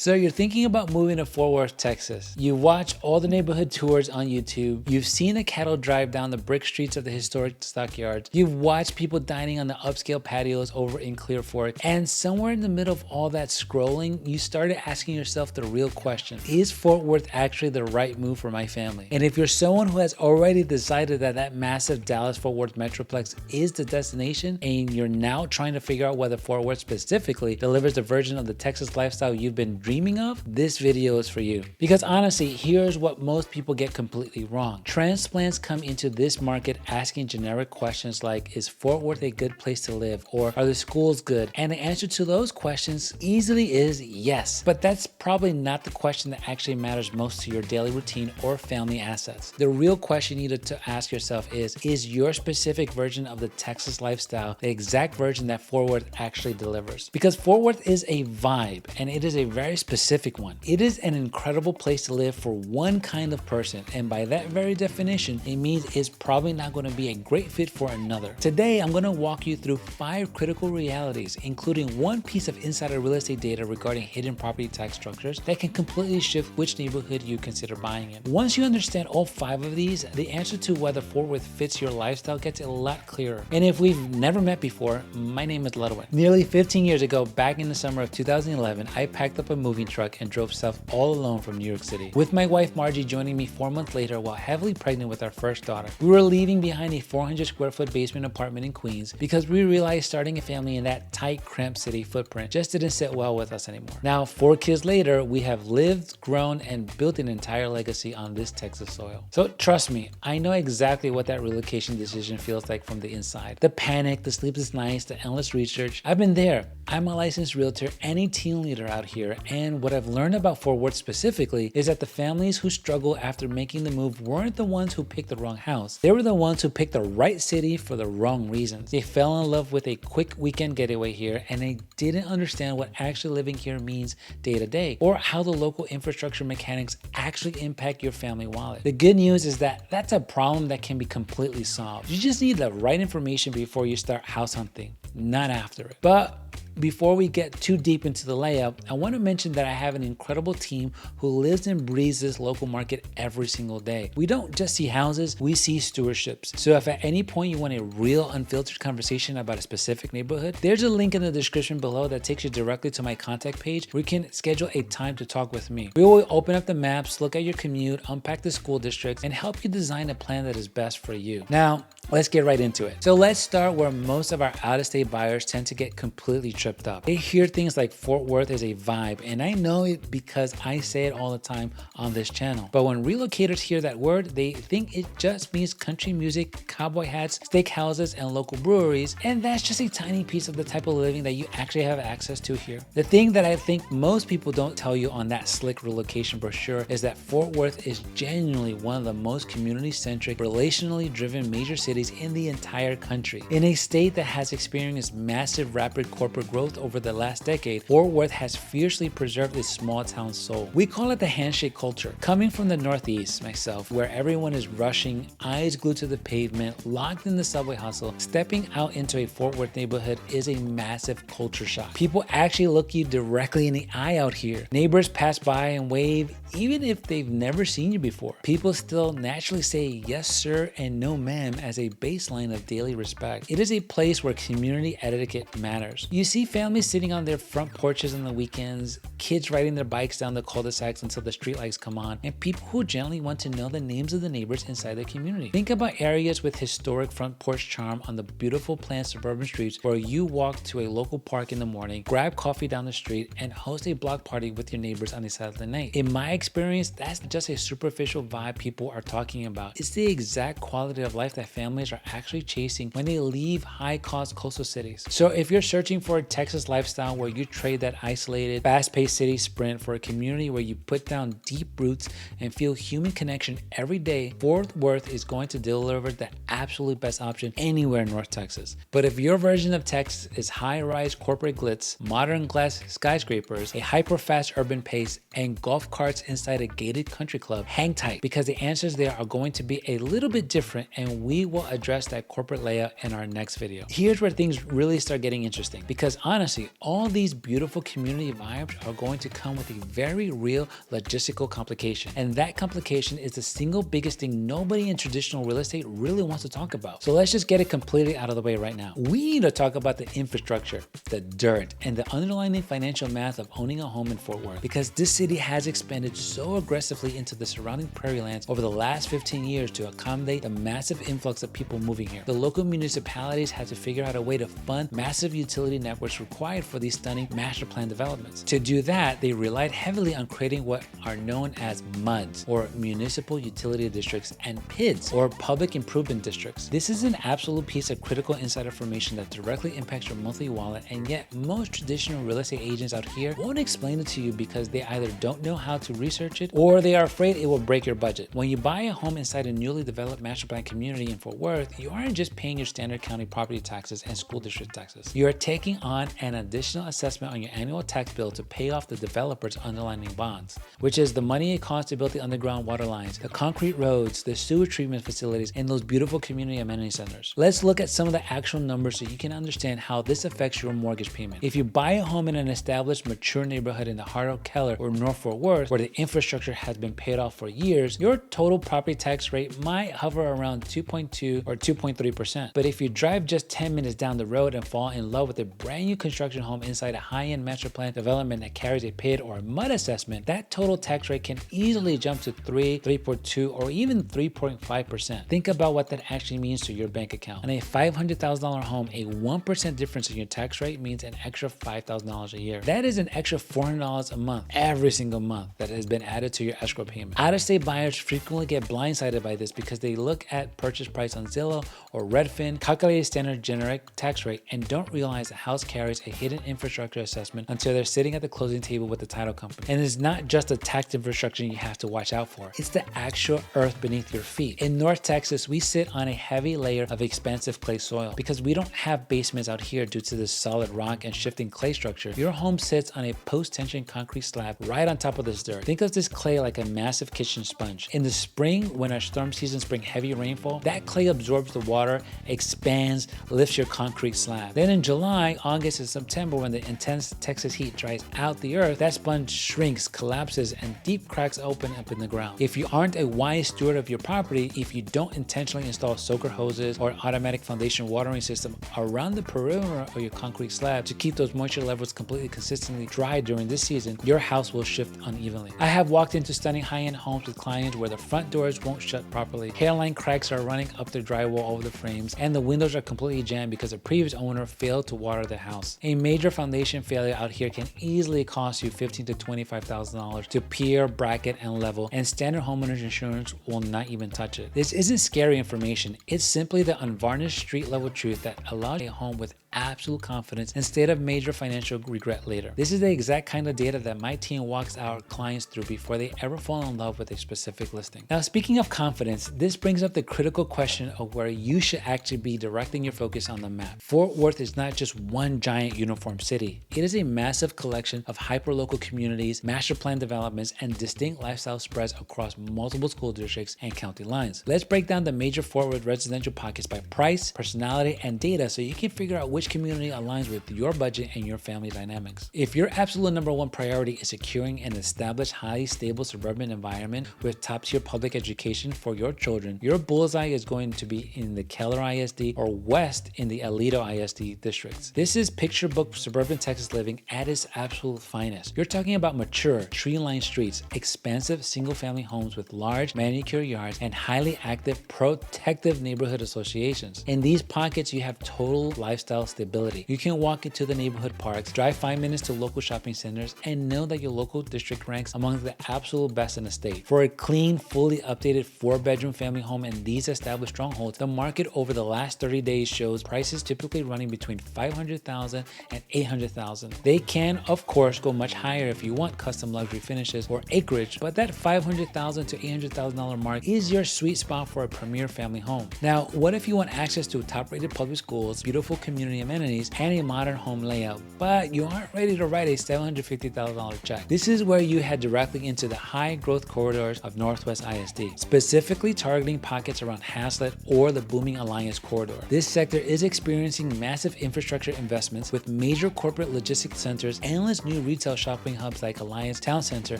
So you're thinking about moving to Fort Worth, Texas. You watch all the neighborhood tours on YouTube. You've seen the cattle drive down the brick streets of the historic stockyards. You've watched people dining on the upscale patios over in Clear Fork. And somewhere in the middle of all that scrolling, you started asking yourself the real question: is Fort Worth actually the right move for my family? And if you're someone who has already decided that that massive Dallas-Fort Worth Metroplex is the destination, and you're now trying to figure out whether Fort Worth specifically delivers the version of the Texas lifestyle you've been dreaming of, this video is for you. Because honestly, here's what most people get completely wrong. Transplants come into this market asking generic questions like, is Fort Worth a good place to live? Or are the schools good? And the answer to those questions easily is yes. But that's probably not the question that actually matters most to your daily routine or family assets. The real question you need to ask yourself is your specific version of the Texas lifestyle the exact version that Fort Worth actually delivers? Because Fort Worth is a vibe, and it is a very specific one. It is an incredible place to live for one kind of person, and by that very definition, it means it's probably not going to be a great fit for another. Today, I'm going to walk you through 5 critical realities, including one piece of insider real estate data regarding hidden property tax structures that can completely shift which neighborhood you consider buying in. Once you understand all 5 of these, the answer to whether Fort Worth fits your lifestyle gets a lot clearer. And if we've never met before, my name is Ludwin. Nearly 15 years ago, back in the summer of 2011, I packed up a moving truck and drove south all alone from New York City, with my wife Margie joining me 4 months later while heavily pregnant with our first daughter. We were leaving behind a 400 square foot basement apartment in Queens because we realized starting a family in that tight, cramped city footprint just didn't sit well with us anymore. Now, 4 kids later, we have lived, grown, and built an entire legacy on this Texas soil. So trust me, I know exactly what that relocation decision feels like from the inside. The panic, the sleepless nights, the endless research. I've been there. I'm a licensed realtor and a team leader out here, and what I've learned about Fort Worth specifically is that the families who struggle after making the move weren't the ones who picked the wrong house. They were the ones who picked the right city for the wrong reasons. They fell in love with a quick weekend getaway here, and they didn't understand what actually living here means day to day, or how the local infrastructure mechanics actually impact your family wallet. The good news is that that's a problem that can be completely solved. You just need the right information before you start house hunting, not after it. But before we get too deep into the layout, I want to mention that I have an incredible team who lives and breathes this local market every single day. We don't just see houses, we see stewardships. So if at any point you want a real unfiltered conversation about a specific neighborhood, there's a link in the description below that takes you directly to my contact page where you can schedule a time to talk with me. We will open up the maps, look at your commute, unpack the school districts, and help you design a plan that is best for you. Now, let's get right into it. So let's start where most of our out-of-state buyers tend to get completely tripped up. They hear things like Fort Worth is a vibe, and I know it because I say it all the time on this channel. But when relocators hear that word, they think it just means country music, cowboy hats, steak houses, and local breweries, and that's just a tiny piece of the type of living that you actually have access to here. The thing that I think most people don't tell you on that slick relocation brochure is that Fort Worth is genuinely one of the most community-centric, relationally driven major cities in the entire country. In a state that has experienced massive rapid corporate growth over the last decade, Fort Worth has fiercely preserved its small town soul. We call it the handshake culture. Coming from the Northeast myself, where everyone is rushing, eyes glued to the pavement, locked in the subway hustle, stepping out into a Fort Worth neighborhood is a massive culture shock. People actually look you directly in the eye out here. Neighbors pass by and wave even if they've never seen you before. People still naturally say yes sir and no ma'am as a baseline of daily respect. It is a place where community etiquette matters. You see families sitting on their front porches on the weekends, kids riding their bikes down the cul-de-sacs until the streetlights come on, and people who generally want to know the names of the neighbors inside the community. Think about areas with historic front porch charm on the beautiful planned suburban streets where you walk to a local park in the morning, grab coffee down the street, and host a block party with your neighbors on a Saturday night. In my experience, that's just a superficial vibe people are talking about. It's the exact quality of life that families are actually chasing when they leave high-cost coastal cities. So if you're searching for a Texas lifestyle where you trade that isolated, fast-paced city sprint for a community where you put down deep roots and feel human connection every day, Fort Worth is going to deliver the absolute best option anywhere in North Texas. But if your version of Texas is high-rise corporate glitz, modern glass skyscrapers, a hyper-fast urban pace, and golf carts inside a gated country club, hang tight because the answers there are going to be a little bit different, and we will will address that corporate layout in our next video. Here's where things really start getting interesting, because honestly, all these beautiful community vibes are going to come with a very real logistical complication. And that complication is the single biggest thing nobody in traditional real estate really wants to talk about. So let's just get it completely out of the way right now. We need to talk about the infrastructure, the dirt, and the underlying financial math of owning a home in Fort Worth, because this city has expanded so aggressively into the surrounding prairie lands over the last 15 years to accommodate the massive influx of people moving here. The local municipalities had to figure out a way to fund massive utility networks required for these stunning master plan developments. To do that, they relied heavily on creating what are known as MUDs, or municipal utility districts, and PIDs, or public improvement districts. This is an absolute piece of critical inside information that directly impacts your monthly wallet, and yet most traditional real estate agents out here won't explain it to you because they either don't know how to research it or they are afraid it will break your budget. When you buy a home inside a newly developed master plan community in Fort Worth, you aren't just paying your standard county property taxes and school district taxes. You are taking on an additional assessment on your annual tax bill to pay off the developer's underlying bonds, which is the money it costs to build the underground water lines, the concrete roads, the sewer treatment facilities, and those beautiful community amenity centers. Let's look at some of the actual numbers so you can understand how this affects your mortgage payment. If you buy a home in an established, mature neighborhood in the heart of Keller or North Fort Worth, where the infrastructure has been paid off for years, your total property tax rate might hover around 2.2 or 2.3%. But if you drive just 10 minutes down the road and fall in love with a brand new construction home inside a high-end master plan development that carries a PID or a MUD assessment, that total tax rate can easily jump to 3, 3.2, or even 3.5%. Think about what that actually means to your bank account. On a $500,000 home, a 1% difference in your tax rate means an extra $5,000 a year. That is an extra $400 a month, every single month, that has been added to your escrow payment. Out-of-state buyers frequently get blindsided by this because they look at purchase price on Zillow or Redfin, calculate a standard generic tax rate, and don't realize the house carries a hidden infrastructure assessment until they're sitting at the closing table with the title company. And it's not just the tax infrastructure you have to watch out for, it's the actual earth beneath your feet. In North Texas, we sit on a heavy layer of expansive clay soil. Because we don't have basements out here due to the solid rock and shifting clay structure, your home sits on a post-tension concrete slab right on top of this dirt. Think of this clay like a massive kitchen sponge. In the spring, when our storm seasons bring heavy rainfall, that clay absorbs the water, expands, lifts your concrete slab. Then in July, August, and September, when the intense Texas heat dries out the earth, that sponge shrinks, collapses, and deep cracks open up in the ground. If you aren't a wise steward of your property, if you don't intentionally install soaker hoses or automatic foundation watering system around the perimeter of your concrete slab to keep those moisture levels completely consistently dry during this season, your house will shift unevenly. I have walked into stunning high-end homes with clients where the front doors won't shut properly, hairline cracks are running up the drywall over the frames, and the windows are completely jammed because the previous owner failed to water the house. A major foundation failure out here can easily cost you $15,000 to $25,000 to pier, bracket, and level, and standard homeowners insurance will not even touch it. This isn't scary information, it's simply the unvarnished street level truth that allows a home with absolute confidence instead of major financial regret later. This is the exact kind of data that my team walks our clients through before they ever fall in love with a specific listing. Now, speaking of confidence, this brings up the critical question of where you should actually be directing your focus on the map. Fort Worth is not just one giant uniform city. It is a massive collection of hyperlocal communities, master plan developments, and distinct lifestyle spreads across multiple school districts and county lines. Let's break down the major Fort Worth residential pockets by price, personality, and data so you can figure out which community aligns with your budget and your family dynamics. If your absolute number one priority is securing an established, highly stable suburban environment with top-tier public education for your children, your bullseye is going to be in the Keller ISD or West in the Aledo ISD districts. This is picture book suburban Texas living at its absolute finest. You're talking about mature, tree-lined streets, expansive single-family homes with large manicured yards, and highly active, protective neighborhood associations. In these pockets, you have total lifestyle stability. You can walk into the neighborhood parks, drive 5 minutes to local shopping centers, and know that your local district ranks among the absolute best in the state. For a clean, fully updated 4-bedroom family home in these established strongholds, the market over the last 30 days shows prices typically running between $500,000 and $800,000. They can, of course, go much higher if you want custom luxury finishes or acreage, but that $500,000 to $800,000 mark is your sweet spot for a premier family home. Now, what if you want access to top-rated public schools, beautiful community community amenities and a modern home layout, but you aren't ready to write a $750,000 check. This is where you head directly into the high growth corridors of Northwest ISD, specifically targeting pockets around Haslett or the booming Alliance corridor. This sector is experiencing massive infrastructure investments with major corporate logistics centers, endless new retail shopping hubs like Alliance Town Center,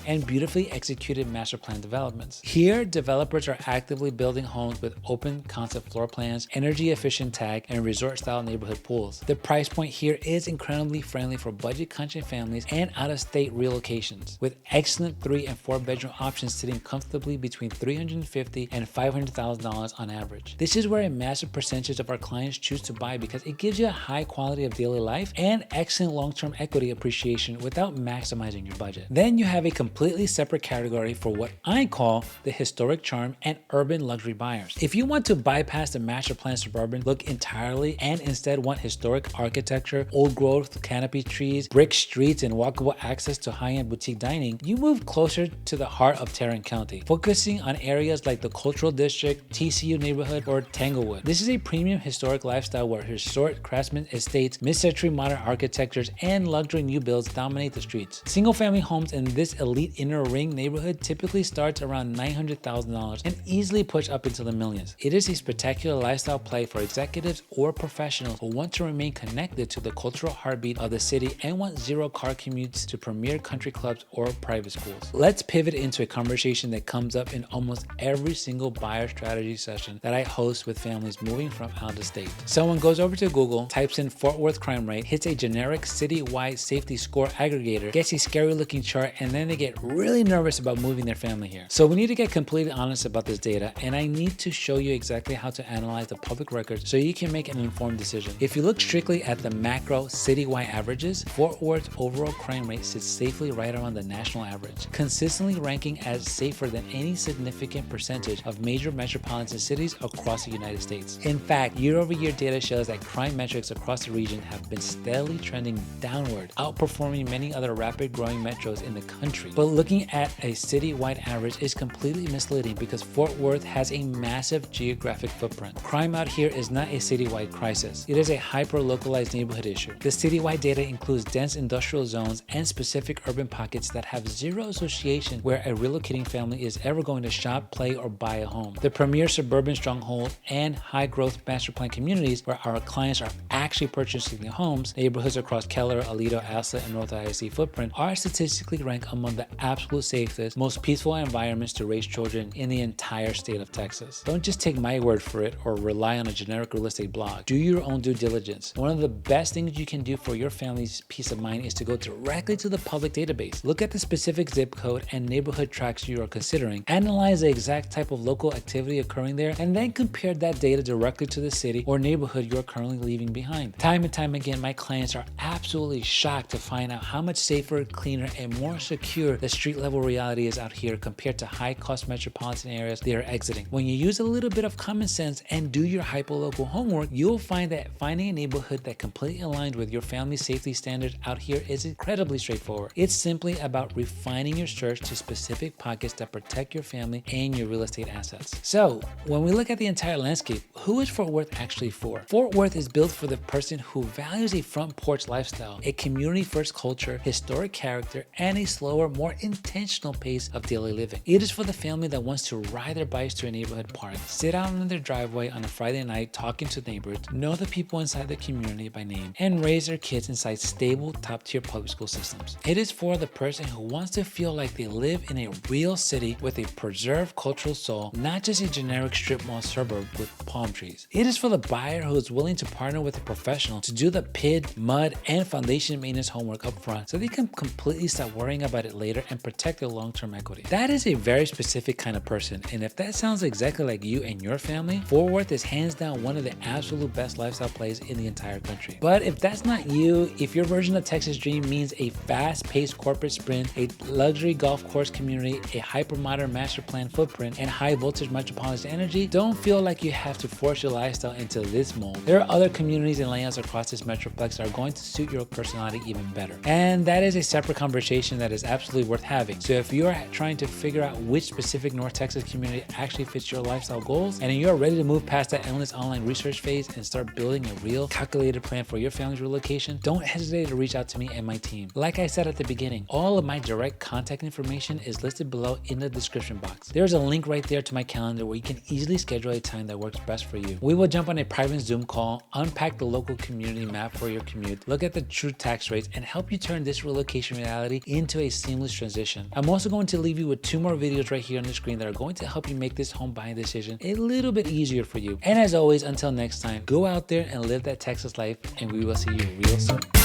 and beautifully executed master plan developments. Here, developers are actively building homes with open concept floor plans, energy efficient tag, and resort style neighborhood pools. The price point here is incredibly friendly for budget conscious families and out of state relocations, with excellent 3 and 4 bedroom options sitting comfortably between $350,000 and $500,000 on average. This is where a massive percentage of our clients choose to buy because it gives you a high quality of daily life and excellent long-term equity appreciation without maximizing your budget. Then you have a completely separate category for what I call the historic charm and urban luxury buyers. If you want to bypass the master plan suburban look entirely and instead want historic architecture, old growth canopy trees, brick streets, and walkable access to high-end boutique dining, you move closer to the heart of Tarrant County, focusing on areas like the Cultural District, TCU neighborhood, or Tanglewood. This is a premium historic lifestyle where historic craftsman estates, mid-century modern architectures, and luxury new builds dominate the streets. Single-family homes in this elite inner ring neighborhood typically starts around $900,000 and easily push up into the millions. It is a spectacular lifestyle play for executives or professionals who want to remain connected to the cultural heartbeat of the city and want zero-car commutes to premier country clubs or private schools. Let's pivot into a conversation that comes up in almost every single buyer strategy session that I host with families moving from out of state. Someone goes over to Google, types in Fort Worth crime rate, hits a generic citywide safety score aggregator, gets a scary looking chart, and then they get really nervous about moving their family here. So we need to get completely honest about this data, and I need to show you exactly how to analyze the public records so you can make an informed decision. If you look strictly at the macro citywide averages, Fort Worth's overall crime rate sits safely right around the national average, consistently ranking as safer than any significant percentage of major metropolitan cities across the United States. In fact, year-over-year data shows that crime metrics across the region have been steadily trending downward, outperforming many other rapid growing metros in the country. But looking at a citywide average is completely misleading because Fort Worth has a massive geographic footprint. Crime out here is not a citywide crisis. It is a hyper-localized neighborhood issue. The citywide data includes dense industrial zones and specific urban pockets that have zero association where a relocating family is ever going to shop, play, or buy a home. The premier suburban stronghold and high-growth master plan communities where our clients are actually purchasing their homes, neighborhoods across Keller, Aledo, Aslet, and North ISD footprint, are statistically ranked among the absolute safest, most peaceful environments to raise children in the entire state of Texas. Don't just take my word for it or rely on a generic real estate blog. Do your own due diligence. One of the best things you can do for your family's peace of mind is to go directly to the public database. Look at the specific zip code and neighborhood tracks you are considering, analyze the exact type of local activity occurring there, and then compare that data directly to the city or neighborhood you are currently leaving behind. Time and time again, my clients are absolutely shocked to find out how much safer, cleaner, and more secure the street level reality is out here compared to high cost metropolitan areas they are exiting. When you use a little bit of common sense and do your hyperlocal homework, you'll find that finding a neighborhood that completely aligns with your family's safety standards out here is incredibly straightforward. It's simply about refining your search to specific pockets that protect your family and your real estate assets. So, when we look at the entire landscape, who is Fort Worth actually for? Fort Worth is built for the person who values a front porch lifestyle, a community-first culture, historic character, and a slower, more intentional pace of daily living. It is for the family that wants to ride their bikes to a neighborhood park, sit out in their driveway on a Friday night talking to neighbors, know the people inside the community by name, and raise their kids inside stable, top-tier public school systems. It is for the person who wants to feel like they live in a real city with a preserved cultural soul, not just a generic strip mall suburb with palm trees. It is for the buyer who is willing to partner with a professional to do the PID, mud, and foundation maintenance homework up front so they can completely stop worrying about it later and protect their long-term equity. That is a very specific kind of person, and if that sounds exactly like you and your family, Fort Worth is hands down one of the absolute best lifestyle plays in the entire country. But if that's not you, if your version of Texas Dream means a fast-paced corporate sprint, a luxury golf course community, a hyper-modern master plan footprint, and high-voltage metropolitan energy, don't feel like you have to force your lifestyle into this mold. There are other communities and layouts across this metroplex that are going to suit your personality even better. And that is a separate conversation that is absolutely worth having. So if you are trying to figure out which specific North Texas community actually fits your lifestyle goals, and you're ready to move past that endless online research phase and start building a real real, calculated plan for your family's relocation, don't hesitate to reach out to me and my team. Like I said at the beginning, all of my direct contact information is listed below in the description box. There's a link right there to my calendar where you can easily schedule a time that works best for you. We will jump on a private Zoom call, unpack the local community map for your commute, look at the true tax rates, and help you turn this relocation reality into a seamless transition. I'm also going to leave you with 2 more videos right here on the screen that are going to help you make this home buying decision a little bit easier for you. And as always, until next time, go out there and live that Texas life, and we will see you real soon.